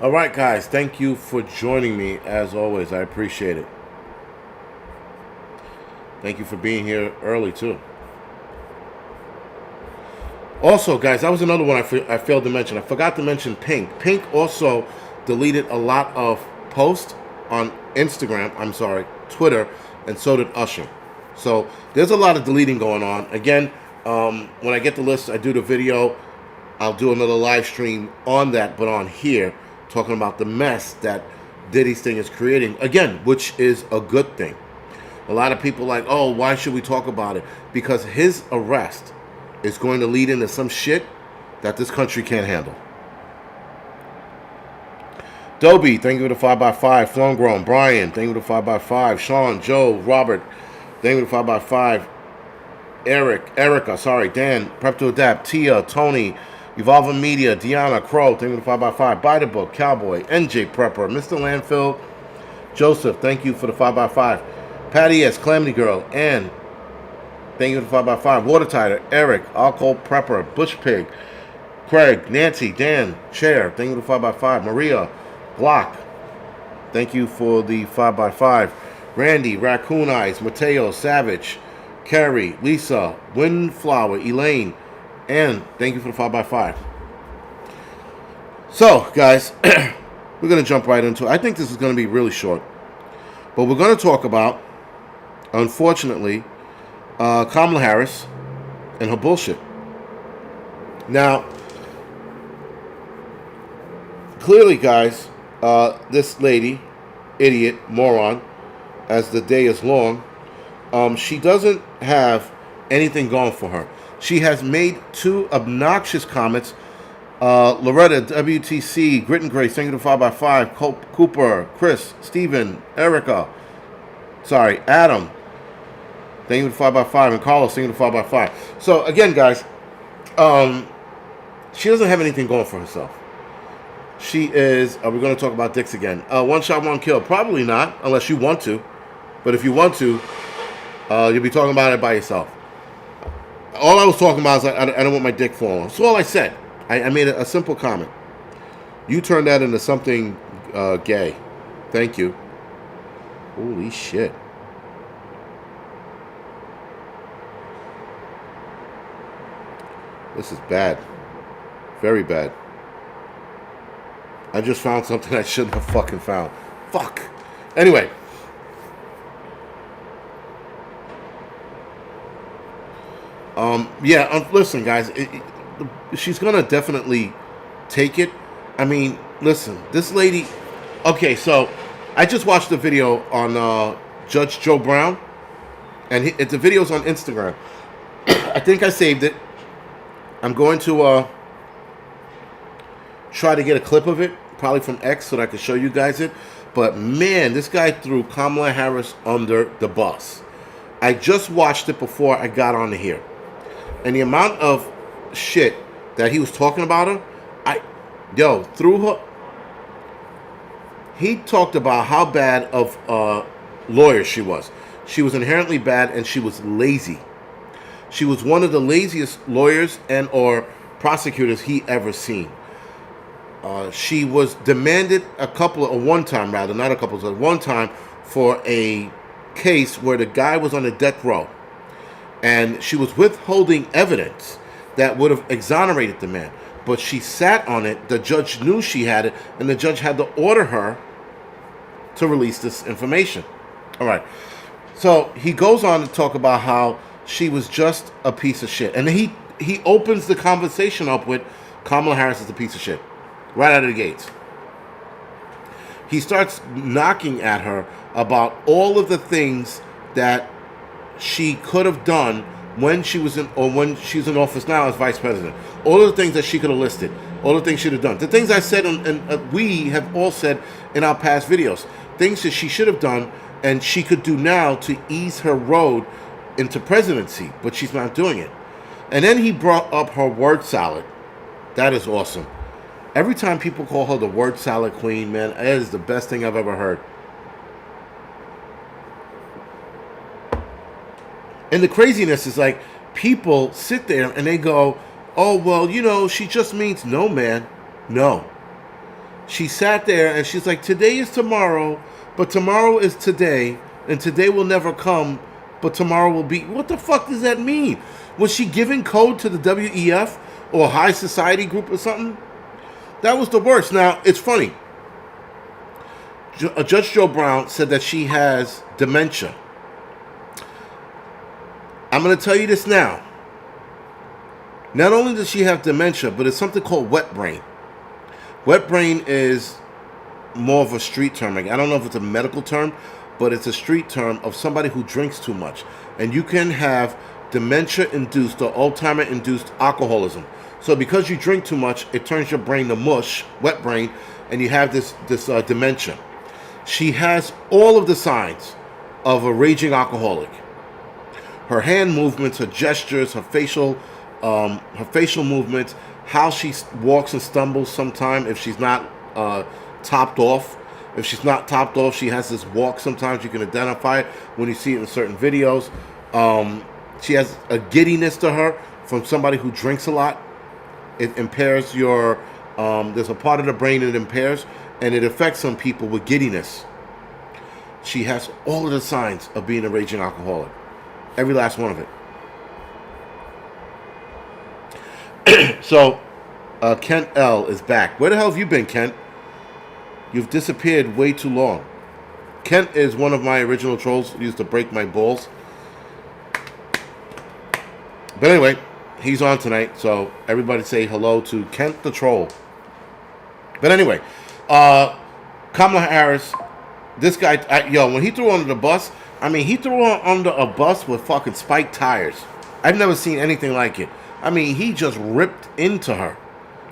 All right, guys, thank you for joining me. As always, I appreciate it. Thank you for being here early, too. Also, guys, that was another one I failed to mention. I forgot to mention Pink. Pink also deleted a lot of posts on Instagram, Twitter, and so did Usher. So there's a lot of deleting going on. Again, when I get the list, I do the video. I'll do another live stream on that, but on here, talking about the mess that Diddy's thing is creating. Again, which is a good thing. A lot of people like, oh, why should we talk about it? Because his arrest is going to lead into some shit that this country can't handle. Dobie, thank you for the 5x5. Flown Brian, thank you for the 5x5. Sean, Joe, Robert, thank you for the 5x5. Erica, Dan, Prep to Adapt, Tia, Tony, Evolving Media, Deanna, Crow, thank you for the 5x5. Buy the Book, Cowboy, NJ Prepper, Mr. Landfill, Joseph, thank you for the 5x5. Patty S, Calamity Girl, Ann, thank you for the 5x5. Watertighter, Eric, Alcohol Prepper, Bush Pig, Craig, Nancy, Dan, Chair, thank you for the 5x5. Maria, Glock, thank you for the 5x5. Randy, Raccoon Eyes, Mateo, Savage, Carrie, Lisa, Windflower, Elaine, and thank you for the 5x5. So, guys, we're going to jump right into it. I think this is going to be really short. But we're going to talk about, unfortunately, Kamala Harris and her bullshit. Now, clearly, guys, this lady, idiot, moron, as the day is long, she doesn't have anything going for her. She has made two obnoxious comments. Loretta, WTC, Grit and Grace, thank you to 5x5, Cooper, Chris, Steven, Erica, Adam, thank you to 5x5, and Carlos, thank you to 5x5. So, again, guys, she doesn't have anything going for herself. She is, we're going to talk about dicks again. One shot, one kill. Probably not, unless you want to. But if you want to, you'll be talking about it by yourself. All I was talking about is I don't want my dick falling. That's all I said. I made a simple comment. You turned that into something gay. Thank you. Holy shit. This is bad. Very bad. I just found something I shouldn't have fucking found. Fuck. Anyway. Listen, guys. She's going to definitely take it. I mean, listen. This lady... Okay, so I just watched the video on Judge Joe Brown. And the video's on Instagram. I think I saved it. I'm going to try to get a clip of it. Probably from X so that I can show you guys it. But man, this guy threw Kamala Harris under the bus. I just watched it before I got on here. And the amount of shit that he was talking about her, through her. He talked about how bad of a lawyer she was. She was inherently bad and she was lazy. She was one of the laziest lawyers and or prosecutors he ever seen. She was demanded one time for a case where the guy was on a death row. And she was withholding evidence that would have exonerated the man. But she sat on it. The judge knew she had it. And the judge had to order her to release this information. All right. So he goes on to talk about how she was just a piece of shit. And he opens the conversation up with Kamala Harris is a piece of shit. Right out of the gates. He starts knocking at her about all of the things that she could have done when she was in office now as vice president. All of the things that she could have listed. All the things she should have done. The things I said and we have all said in our past videos. Things that she should have done and she could do now to ease her road into presidency. But she's not doing it. And then he brought up her word salad. That is awesome. Every time people call her the word salad queen, man, that is the best thing I've ever heard. And the craziness is like, people sit there and they go, oh, well, she just means no, man. No. She sat there and she's like, today is tomorrow, but tomorrow is today, and today will never come, but tomorrow will be. What the fuck does that mean? Was she giving code to the WEF or High Society group or something? That was the worst. Now, it's funny. Judge Joe Brown said that she has dementia. I'm going to tell you this now. Not only does she have dementia, but it's something called wet brain. Wet brain is more of a street term. I don't know if it's a medical term, but it's a street term of somebody who drinks too much. And you can have dementia-induced or Alzheimer-induced alcoholism. So because you drink too much, it turns your brain to mush, wet brain, and you have this dementia. She has all of the signs of a raging alcoholic. Her hand movements, her gestures, her facial movements, how she walks and stumbles sometimes if she's not topped off. If she's not topped off, she has this walk sometimes. You can identify it when you see it in certain videos. She has a giddiness to her from somebody who drinks a lot. It impairs your, there's a part of the brain it impairs, and it affects some people with giddiness. She has all of the signs of being a raging alcoholic. Every last one of it. So, Kent L is back. Where the hell have you been, Kent? You've disappeared way too long. Kent is one of my original trolls who used to break my balls. But anyway, he's on tonight, so everybody say hello to Kent the Troll. But anyway, Kamala Harris, this guy, when he threw her under the bus, I mean, he threw her under a bus with fucking spiked tires. I've never seen anything like it. I mean, he just ripped into her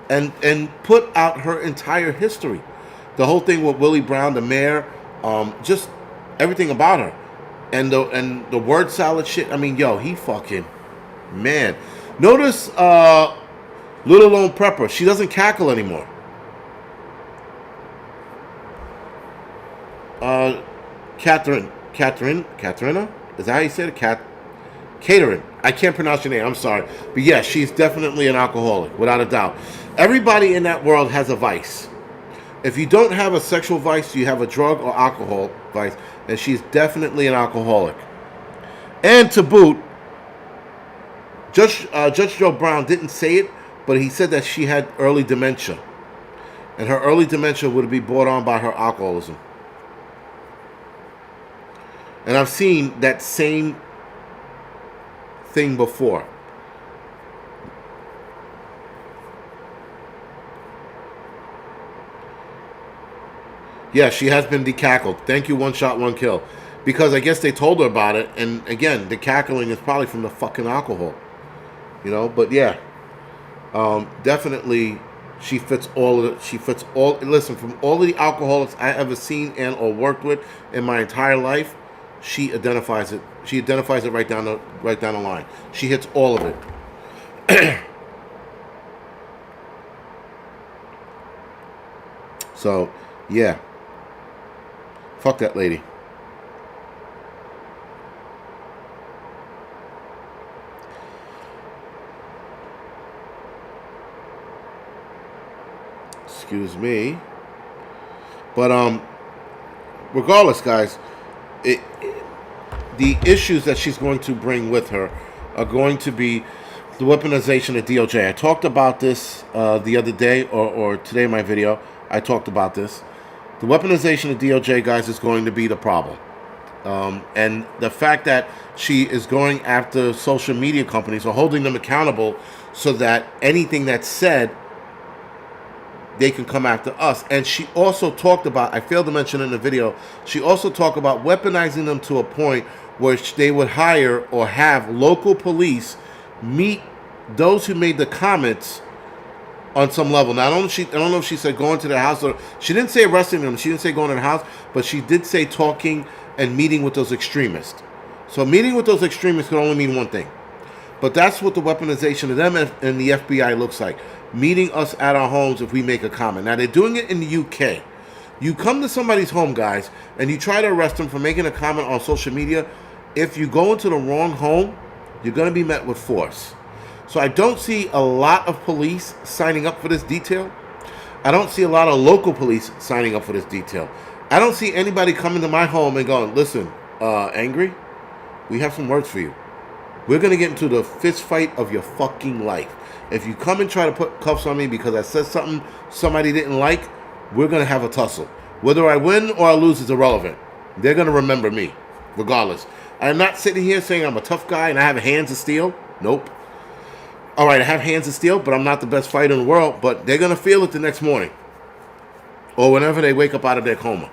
and put out her entire history. The whole thing with Willie Brown, the mayor, just everything about her. And the word salad shit, I mean, he fucking, man. Notice Little Lone Prepper, she doesn't cackle anymore. Katharina? Is that how you said it? Catering. I can't pronounce your name, I'm sorry. But yes, she's definitely an alcoholic, without a doubt. Everybody in that world has a vice. If you don't have a sexual vice, you have a drug or alcohol vice, and she's definitely an alcoholic. And to boot, Judge Joe Brown didn't say it, but he said that she had early dementia. And her early dementia would be brought on by her alcoholism. And I've seen that same thing before. Yeah, she has been decackled. Thank you, One Shot, One Kill. Because I guess they told her about it, and again, the cackling is probably from the fucking alcohol. But yeah. Definitely she fits all of it. Listen, from all of the alcoholics I ever seen and or worked with in my entire life, she identifies it. She identifies it right down the line. She hits all of it. So, yeah. Fuck that lady. Excuse me. But regardless, guys, the issues that she's going to bring with her are going to be the weaponization of DOJ. I talked about this the other day, or today in my video. I talked about this. The weaponization of DOJ, guys, is going to be the problem. And the fact that she is going after social media companies or holding them accountable so that anything that's said, they can come after us. And she also talked about, I failed to mention in the video, she also talked about weaponizing them to a point where they would hire or have local police meet those who made the comments on some level. Now, I don't know if she said going to their house, or she didn't say arresting them. She didn't say going to the house, but she did say talking and meeting with those extremists. So meeting with those extremists could only mean one thing. But that's what the weaponization of them and the FBI looks like. Meeting us at our homes if we make a comment. Now, they're doing it in the UK. You come to somebody's home, guys, and you try to arrest them for making a comment on social media. If you go into the wrong home, you're going to be met with force. So I don't see a lot of police signing up for this detail. I don't see a lot of local police signing up for this detail. I don't see anybody coming to my home and going, listen, Angry, we have some words for you. We're going to get into the fist fight of your fucking life. If you come and try to put cuffs on me because I said something somebody didn't like, we're going to have a tussle. Whether I win or I lose is irrelevant. They're going to remember me, regardless. I'm not sitting here saying I'm a tough guy and I have hands of steel. Nope. All right, I have hands of steel, but I'm not the best fighter in the world. But they're going to feel it the next morning or whenever they wake up out of their coma.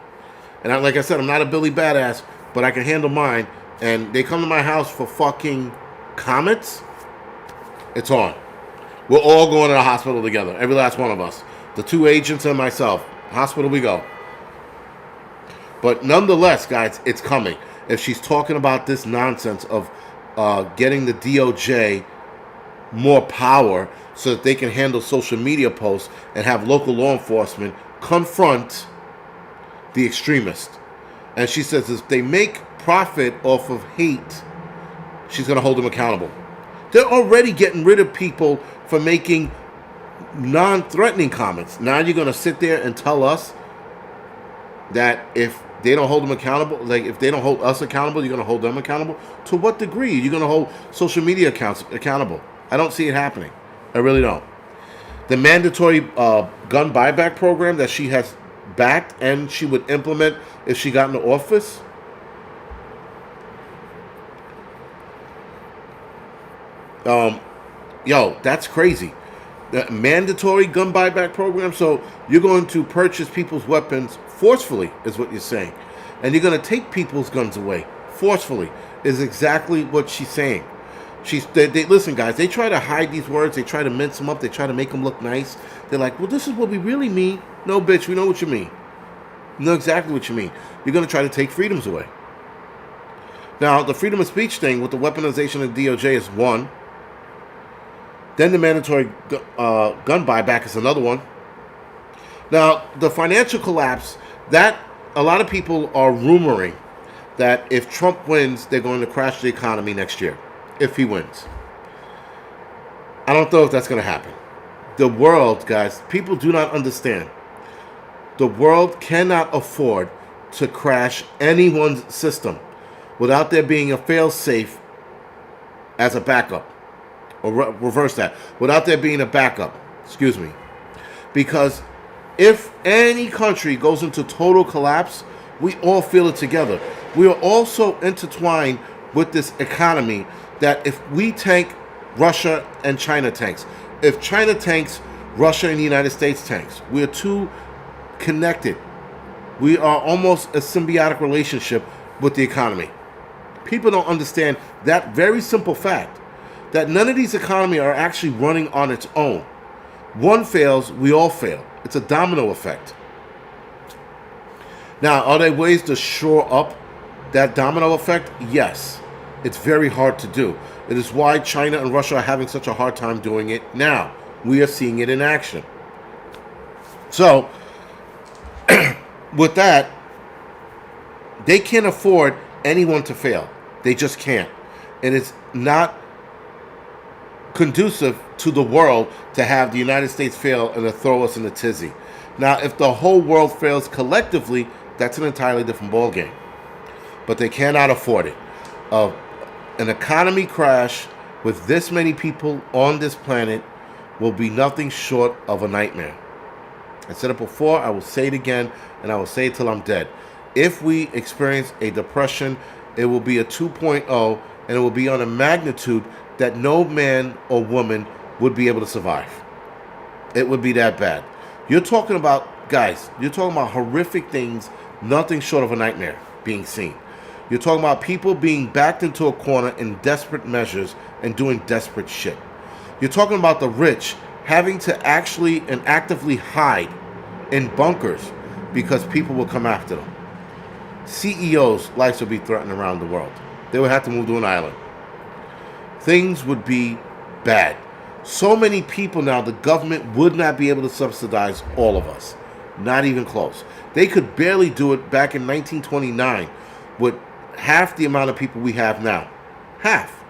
And like I said, I'm not a Billy Badass, but I can handle mine. And they come to my house for fucking comments, it's on. We're all going to the hospital together, every last one of us. The 2 agents and myself. Hospital we go. But nonetheless, guys, it's coming. If she's talking about this nonsense of getting the DOJ more power so that they can handle social media posts and have local law enforcement confront the extremist. And she says if they make profit off of hate, she's going to hold them accountable. They're already getting rid of people for making non-threatening comments. Now you're going to sit there and tell us that if they don't hold them accountable, like if they don't hold us accountable, you're going to hold them accountable? To what degree? You're going to hold social media accounts accountable? I don't see it happening. I really don't. The mandatory gun buyback program that she has backed and she would implement if she got into office, that's crazy. The mandatory gun buyback program. So you're going to purchase people's weapons forcefully, is what you're saying, and you're going to take people's guns away forcefully. Is exactly what she's saying. They listen, guys. They try to hide these words. They try to mince them up. They try to make them look nice. They're like, well, this is what we really mean. No, bitch, we know what you mean. We know exactly what you mean. You're going to try to take freedoms away. Now, the freedom of speech thing with the weaponization of the DOJ is one. Then the mandatory gun buyback is another one. Now, the financial collapse, that a lot of people are rumoring that if Trump wins, they're going to crash the economy next year, if he wins. I don't know if that's going to happen. The world, guys, people do not understand. The world cannot afford to crash anyone's system without there being a fail-safe as a backup. Or reverse that. Without there being a backup. Excuse me. Because if any country goes into total collapse, we all feel it together. We are all so intertwined with this economy that if we tank, Russia and China tanks. If China tanks, Russia and the United States tanks. We are too connected. We are almost a symbiotic relationship with the economy. People don't understand that very simple fact, that none of these economies are actually running on its own. One fails, we all fail. It's a domino effect. Now, are there ways to shore up that domino effect? Yes. It's very hard to do. It is why China and Russia are having such a hard time doing it now. We are seeing it in action. So, with that, they can't afford anyone to fail. They just can't. And it's not conducive to the world to have the United States fail and to throw us in a tizzy. Now, if the whole world fails collectively, that's an entirely different ballgame. But they cannot afford it. An economy crash with this many people on this planet will be nothing short of a nightmare. I said it before, I will say it again, and I will say it till I'm dead. If we experience a depression, it will be a 2.0, and it will be on a magnitude that no man or woman would be able to survive. It would be that bad. You're talking about, guys, you're talking about horrific things, nothing short of a nightmare being seen. You're talking about people being backed into a corner in desperate measures and doing desperate shit. You're talking about the rich having to actually and actively hide in bunkers because people will come after them. CEOs' lives would be threatened around the world. They would have to move to an island. Things would be bad. So many people now, the government would not be able to subsidize all of us. Not even close. They could barely do it back in 1929 with half the amount of people we have now. Half.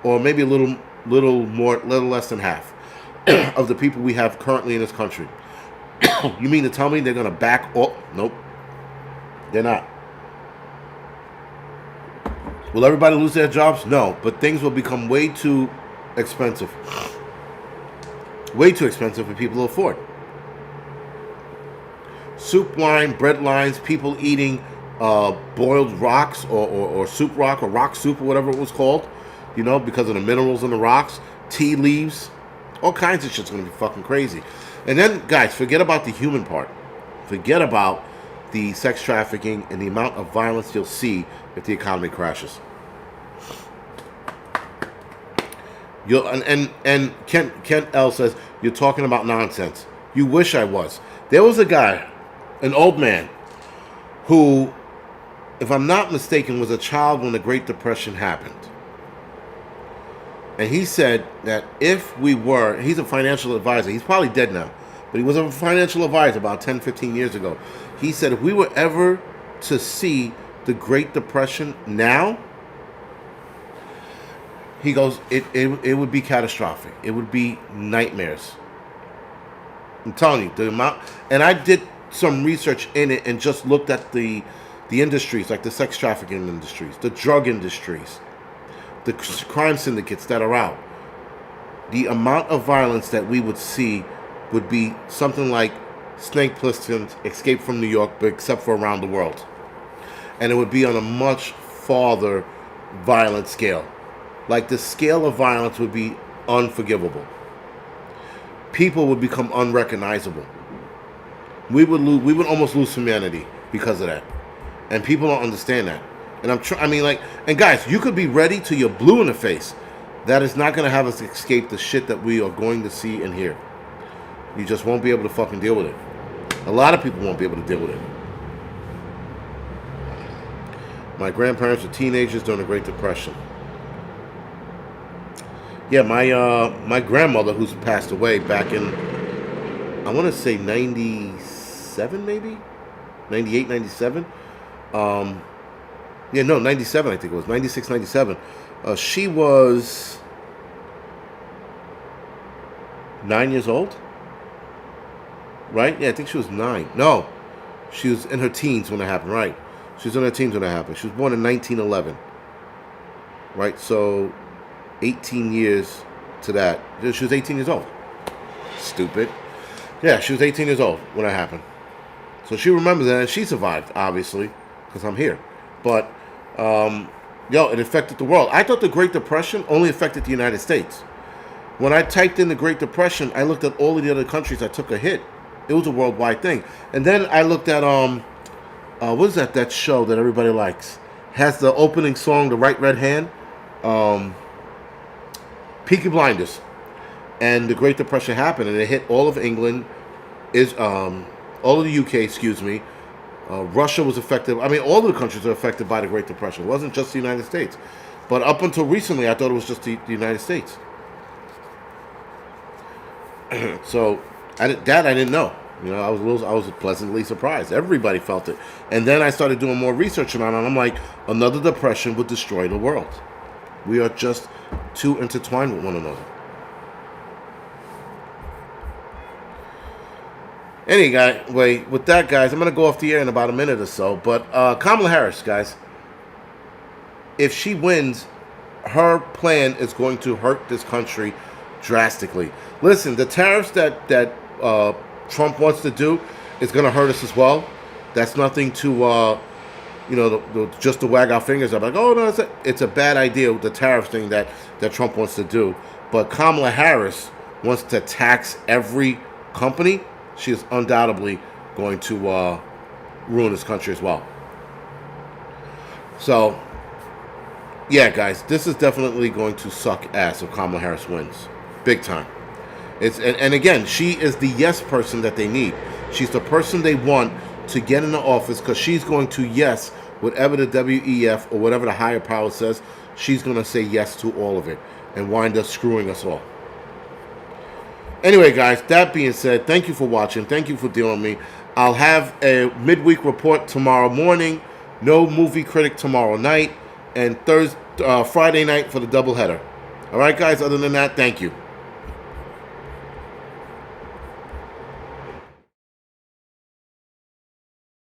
Or maybe a little less than half of the people we have currently in this country. You mean to tell me they're going to back off? Nope, they're not. Will everybody lose their jobs? No, but things will become way too expensive. Way too expensive for people to afford. Soup line, bread lines, people eating boiled rocks or soup rock or rock soup or whatever it was called, you know, because of the minerals in the rocks, tea leaves, all kinds of shit's going to be fucking crazy. And then, guys, forget about the human part. Forget about the sex trafficking and the amount of violence you'll see if the economy crashes. And Kent L says, you're talking about nonsense. You wish I was. There was a guy, an old man, who, if I'm not mistaken, was a child when the Great Depression happened. And he said that if we were, he's a financial advisor, he's probably dead now, but he was a financial advisor about 10, 15 years ago. He said if we were ever to see the Great Depression now, he goes, it would be catastrophic. It would be nightmares. I'm telling you, the amount, and I did some research in it and just looked at the industries, like the sex trafficking industries, the drug industries, the crime syndicates that are out. The amount of violence that we would see would be something like Snake Plissken's Escape from New York, but except for around the world. And it would be on a much farther violent scale. Like the scale of violence would be unforgivable. People would become unrecognizable. We would almost lose humanity because of that. And people don't understand that. And and guys, you could be ready till you're blue in the face. That is not going to have us escape the shit that we are going to see and hear. You just won't be able to fucking deal with it. A lot of people won't be able to deal with it. My grandparents were teenagers during the Great Depression. Yeah, my grandmother, who's passed away back in, I want to say 97 maybe? 98, 97? 97 I think it was. 96, 97. She was 9 years old? Right? Yeah, I think she was 9. No, she was in her teens when it happened, right? She was in her teens when it happened. She was born in 1911. Right? So 18 years to that. She was 18 years old. Stupid. Yeah, she was 18 years old when it happened. So she remembers that, and she survived, obviously, because I'm here. But, it affected the world. I thought the Great Depression only affected the United States. When I typed in the Great Depression, I looked at all of the other countries that took a hit. It was a worldwide thing. And then I looked at, what is that show that everybody likes? Has the opening song, The Right Red Hand? Peaky Blinders. And the Great Depression happened, and it hit all of England, all of the UK, excuse me. Russia was affected. I mean, all of the countries are affected by the Great Depression. It wasn't just the United States. But up until recently, I thought it was just the United States. So, I didn't know. You know, I was pleasantly surprised. Everybody felt it. And then I started doing more research on it, and I'm like, another depression would destroy the world. We are just too intertwined with one another. Anyway, with that, guys, I'm going to go off the air in about a minute or so. But Kamala Harris, guys, if she wins, her plan is going to hurt this country drastically. Listen, the tariffs that Trump wants to do is going to hurt us as well. That's nothing to, just to wag our fingers up. Like, oh, no, it's a bad idea with the tariff thing that Trump wants to do. But Kamala Harris wants to tax every company. She is undoubtedly going to ruin this country as well. So, yeah, guys, this is definitely going to suck ass if Kamala Harris wins. Big time. And again, she is the yes person that they need. She's the person they want to get in the office because she's going to yes whatever the WEF or whatever the higher power says. She's going to say yes to all of it and wind up screwing us all. Anyway, guys, that being said, thank you for watching. Thank you for dealing with me. I'll have a midweek report tomorrow morning. No movie critic tomorrow night. And Friday night for the doubleheader. All right, guys, other than that, thank you.